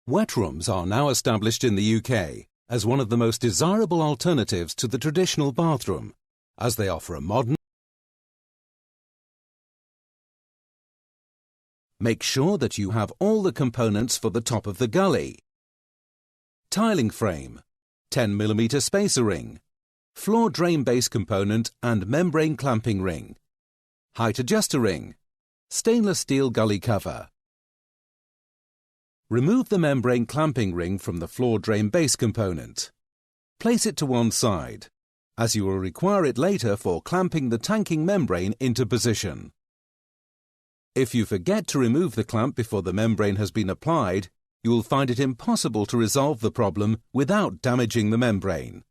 Wetrooms are now established in the UK as one of the most desirable alternatives to the traditional bathroom, as they offer a modern. Make sure that you have all the components for the top of the gully: tiling frame, 10mm spacer ring, floor drain base component and membrane clamping ring, height adjuster ring, stainless steel gully cover. Remove the membrane clamping ring from the floor drain base component. Place it to one side, as you will require it later for clamping the tanking membrane into position. If you forget to remove the clamp before the membrane has been applied, you will find it impossible to resolve the problem without damaging the membrane.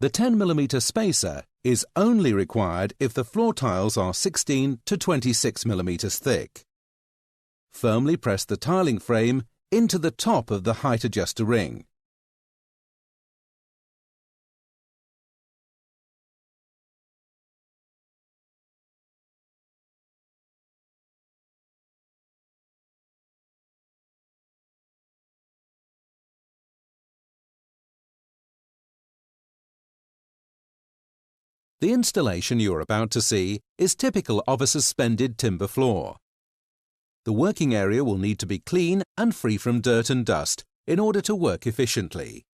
The 10mm spacer is only required if the floor tiles are 16 to 26mm thick. Firmly press the tiling frame into the top of the height adjuster ring. The installation you are about to see is typical of a suspended timber floor. The working area will need to be clean and free from dirt and dust in order to work efficiently.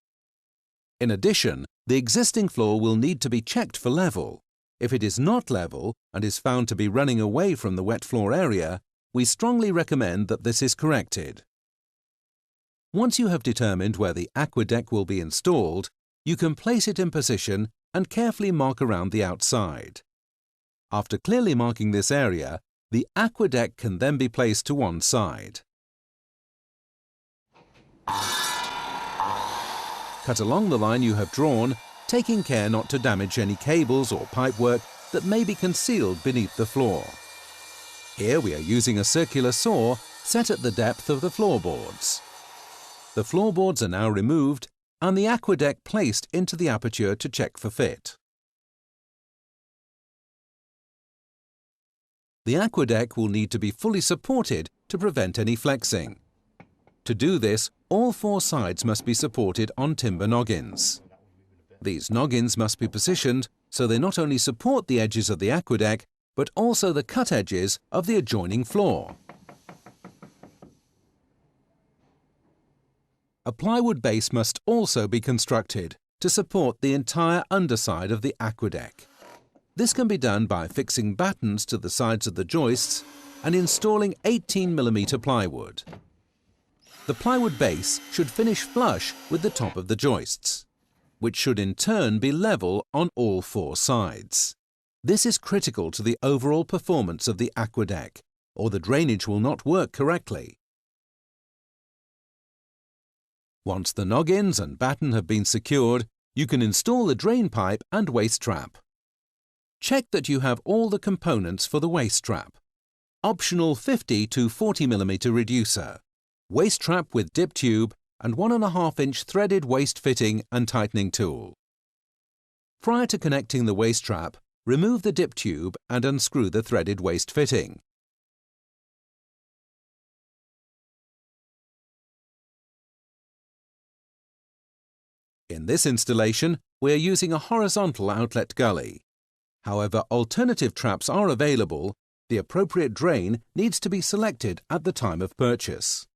In addition, the existing floor will need to be checked for level. If it is not level and is found to be running away from the wet floor area, we strongly recommend that this is corrected. Once you have determined where the aqueduct will be installed, you can place it in position and carefully mark around the outside. After clearly marking this area, the aqueduct can then be placed to one side. Cut along the line you have drawn, taking care not to damage any cables or pipework that may be concealed beneath the floor. Here we are using a circular saw set at the depth of the floorboards. The floorboards are now removed and the aqueduct placed into the aperture to check for fit. The aqueduct will need to be fully supported to prevent any flexing. To do this, all four sides must be supported on timber noggins. These noggins must be positioned so they not only support the edges of the aqueduct, but also the cut edges of the adjoining floor. A plywood base must also be constructed to support the entire underside of the aqueduct. This can be done by fixing battens to the sides of the joists and installing 18mm plywood. The plywood base should finish flush with the top of the joists, which should in turn be level on all four sides. This is critical to the overall performance of the aqueduct, or the drainage will not work correctly. Once the noggins and batten have been secured, you can install the drain pipe and waste trap. Check that you have all the components for the waste trap. Optional 50 to 40mm reducer, waste trap with dip tube and 1.5-inch threaded waste fitting and tightening tool. Prior to connecting the waste trap, remove the dip tube and unscrew the threaded waste fitting. In this installation, we are using a horizontal outlet gully. However, alternative traps are available. The appropriate drain needs to be selected at the time of purchase.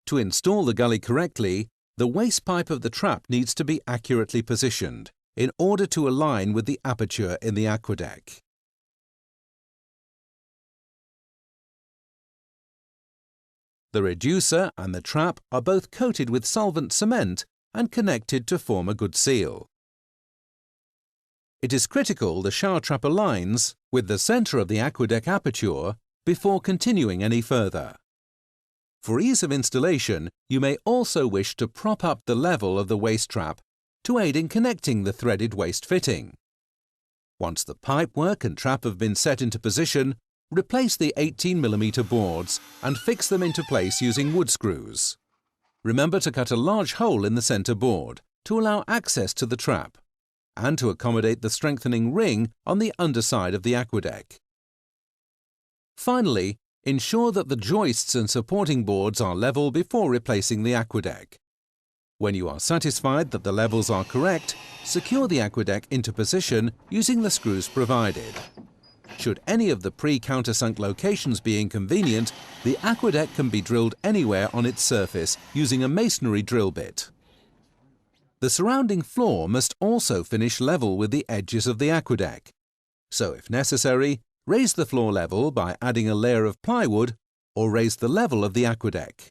To install the gully correctly, the waste pipe of the trap needs to be accurately positioned in order to align with the aperture in the aqueduct. The reducer and the trap are both coated with solvent cement and connected to form a good seal. It is critical the shower trap aligns with the centre of the aqueduct aperture before continuing any further. For ease of installation, you may also wish to prop up the level of the waste trap to aid in connecting the threaded waste fitting. Once the pipework and trap have been set into position, replace the 18mm boards and fix them into place using wood screws. Remember to cut a large hole in the centre board to allow access to the trap and to accommodate the strengthening ring on the underside of the aqueduct. Finally, Ensure that the joists and supporting boards are level before replacing the aqueduct. When you are satisfied that the levels are correct, secure the aqueduct into position using the screws provided. Should any of the pre-countersunk locations be inconvenient, the aqueduct can be drilled anywhere on its surface using a masonry drill bit. The surrounding floor must also finish level with the edges of the aqueduct. So if necessary, raise the floor level by adding a layer of plywood or raise the level of the aqueduct.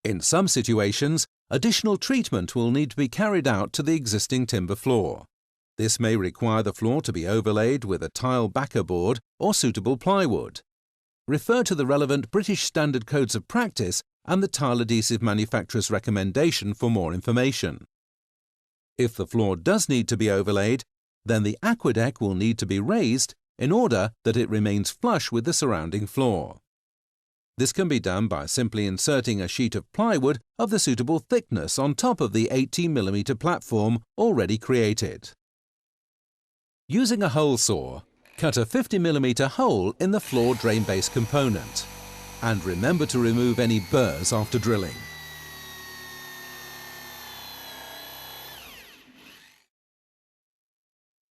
In some situations, additional treatment will need to be carried out to the existing timber floor. This may require the floor to be overlaid with a tile backer board or suitable plywood. Refer to the relevant British Standard Codes of Practice and the tile adhesive manufacturer's recommendation for more information. If the floor does need to be overlaid, then the aqueduct will need to be raised in order that it remains flush with the surrounding floor. This can be done by simply inserting a sheet of plywood of the suitable thickness on top of the 18mm platform already created. Using a hole saw, cut a 50mm hole in the floor drain base component. And remember to remove any burrs after drilling.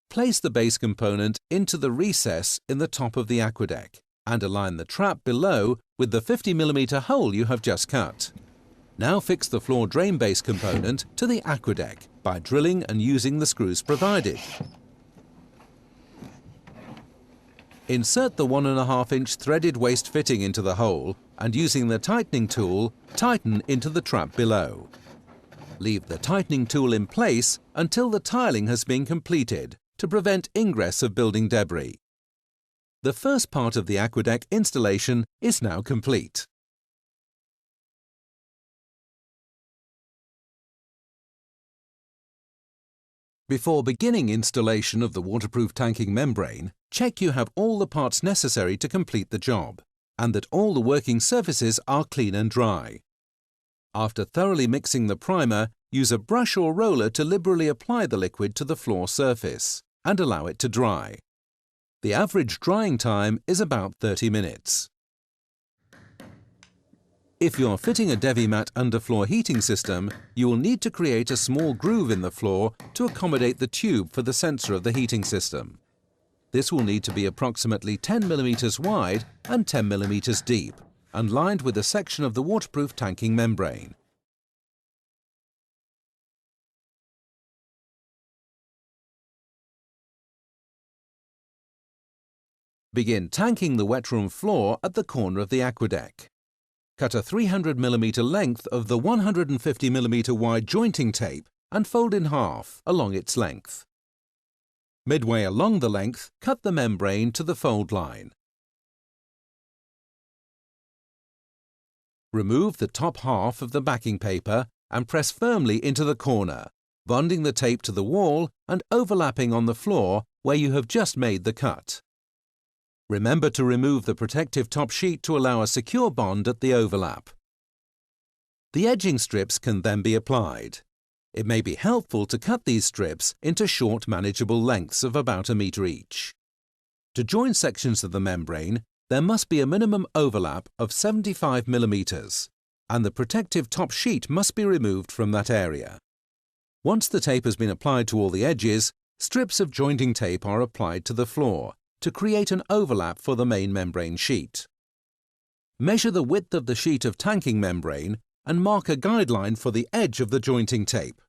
Place the base component into the recess in the top of the aqueduct and align the trap below with the 50mm hole you have just cut. Now fix the floor drain base component to the aqueduct by drilling and using the screws provided. Insert the 1.5-inch threaded waste fitting into the hole and using the tightening tool, tighten into the trap below. Leave the tightening tool in place until the tiling has been completed to prevent ingress of building debris. The first part of the aqueduct installation is now complete. Before beginning installation of the waterproof tanking membrane, check you have all the parts necessary to complete the job and that all the working surfaces are clean and dry. After thoroughly mixing the primer, use a brush or roller to liberally apply the liquid to the floor surface and allow it to dry. The average drying time is about 30 minutes. If you're fitting a DeviMat underfloor heating system, you will need to create a small groove in the floor to accommodate the tube for the sensor of the heating system. This will need to be approximately 10mm wide and 10mm deep, and lined with a section of the waterproof tanking membrane. Begin tanking the Wetroom floor at the corner of the aqueduct. Cut a 300mm length of the 150mm wide jointing tape and fold in half along its length. Midway along the length, cut the membrane to the fold line. Remove the top half of the backing paper and press firmly into the corner, bonding the tape to the wall and overlapping on the floor where you have just made the cut. Remember to remove the protective top sheet to allow a secure bond at the overlap. The edging strips can then be applied. It may be helpful to cut these strips into short, manageable lengths of about 1 meter each. To join sections of the membrane, there must be a minimum overlap of 75mm, and the protective top sheet must be removed from that area. Once the tape has been applied to all the edges, strips of jointing tape are applied to the floor to create an overlap for the main membrane sheet. Measure the width of the sheet of tanking membrane and mark a guideline for the edge of the jointing tape.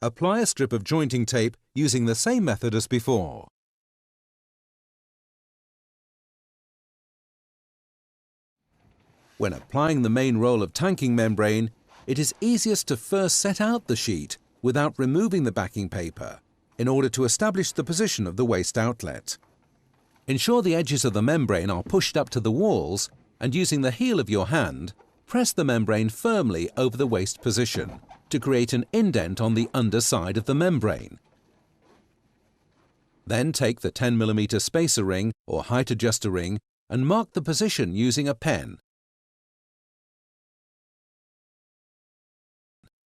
Apply a strip of jointing tape using the same method as before. When applying the main roll of tanking membrane, it is easiest to first set out the sheet without removing the backing paper in order to establish the position of the waste outlet. Ensure the edges of the membrane are pushed up to the walls and using the heel of your hand, press the membrane firmly over the waste position to create an indent on the underside of the membrane. Then take the 10mm spacer ring or height adjuster ring and mark the position using a pen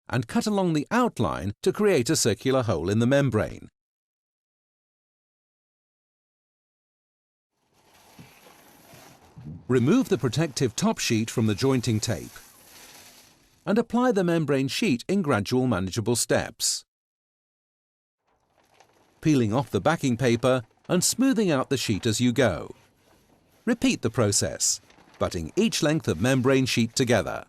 and cut along the outline to create a circular hole in the membrane. Remove the protective top sheet from the jointing tape and apply the membrane sheet in gradual manageable steps, peeling off the backing paper and smoothing out the sheet as you go. Repeat the process, butting each length of membrane sheet together.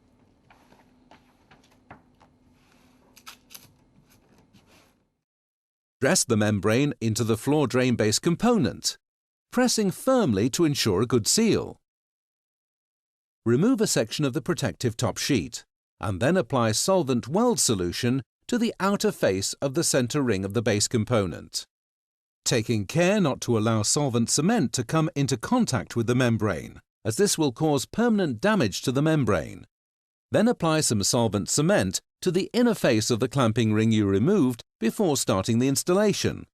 Press the membrane into the floor drain base component, pressing firmly to ensure a good seal. Remove a section of the protective top sheet and then apply solvent weld solution to the outer face of the center ring of the base component, taking care not to allow solvent cement to come into contact with the membrane, as this will cause permanent damage to the membrane. Then apply some solvent cement to the inner face of the clamping ring you removed before starting the installation.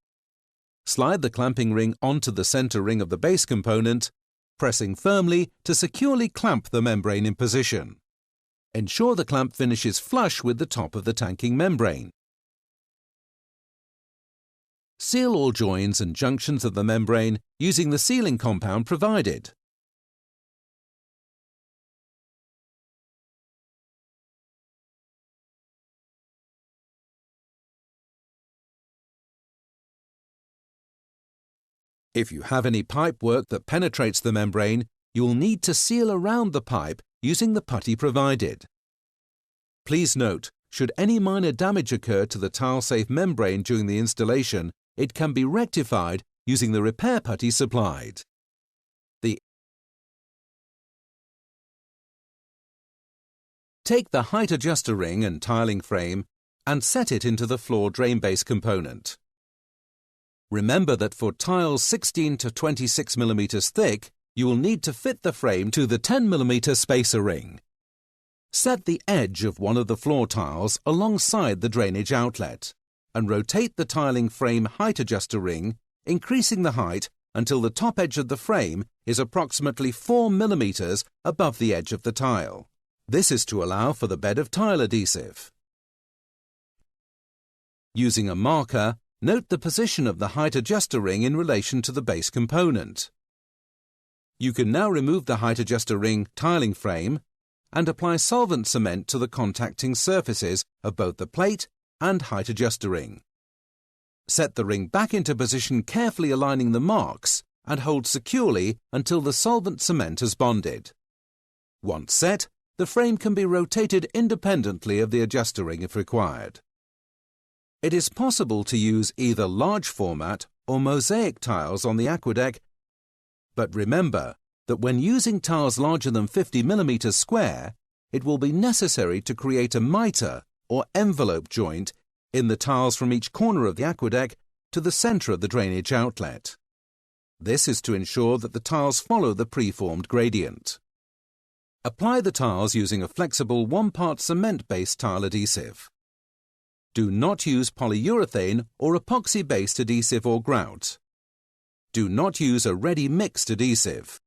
Slide the clamping ring onto the center ring of the base component, pressing firmly to securely clamp the membrane in position. Ensure the clamp finishes flush with the top of the tanking membrane. Seal all joins and junctions of the membrane using the sealing compound provided. If you have any pipe work that penetrates the membrane, you will need to seal around the pipe using the putty provided. Please note, should any minor damage occur to the tile-safe membrane during the installation, it can be rectified using the repair putty supplied. Take the height adjuster ring and tiling frame and set it into the floor drain base component. Remember that for tiles 16 to 26 mm thick, you will need to fit the frame to the 10 mm spacer ring. Set the edge of one of the floor tiles alongside the drainage outlet and rotate the tiling frame height adjuster ring, increasing the height until the top edge of the frame is approximately 4 mm above the edge of the tile. This is to allow for the bed of tile adhesive. Using a marker, note the position of the height adjuster ring in relation to the base component. You can now remove the height adjuster ring tiling frame and apply solvent cement to the contacting surfaces of both the plate and height adjuster ring. Set the ring back into position, carefully aligning the marks, and hold securely until the solvent cement has bonded. Once set, the frame can be rotated independently of the adjuster ring if required. It is possible to use either large format or mosaic tiles on the aqueduct, but remember that when using tiles larger than 50 mm square, it will be necessary to create a mitre or envelope joint in the tiles from each corner of the aqueduct to the centre of the drainage outlet. This is to ensure that the tiles follow the preformed gradient. Apply the tiles using a flexible 1-part cement-based tile adhesive. Do not use polyurethane or epoxy-based adhesive or grout. Do not use a ready mixed adhesive.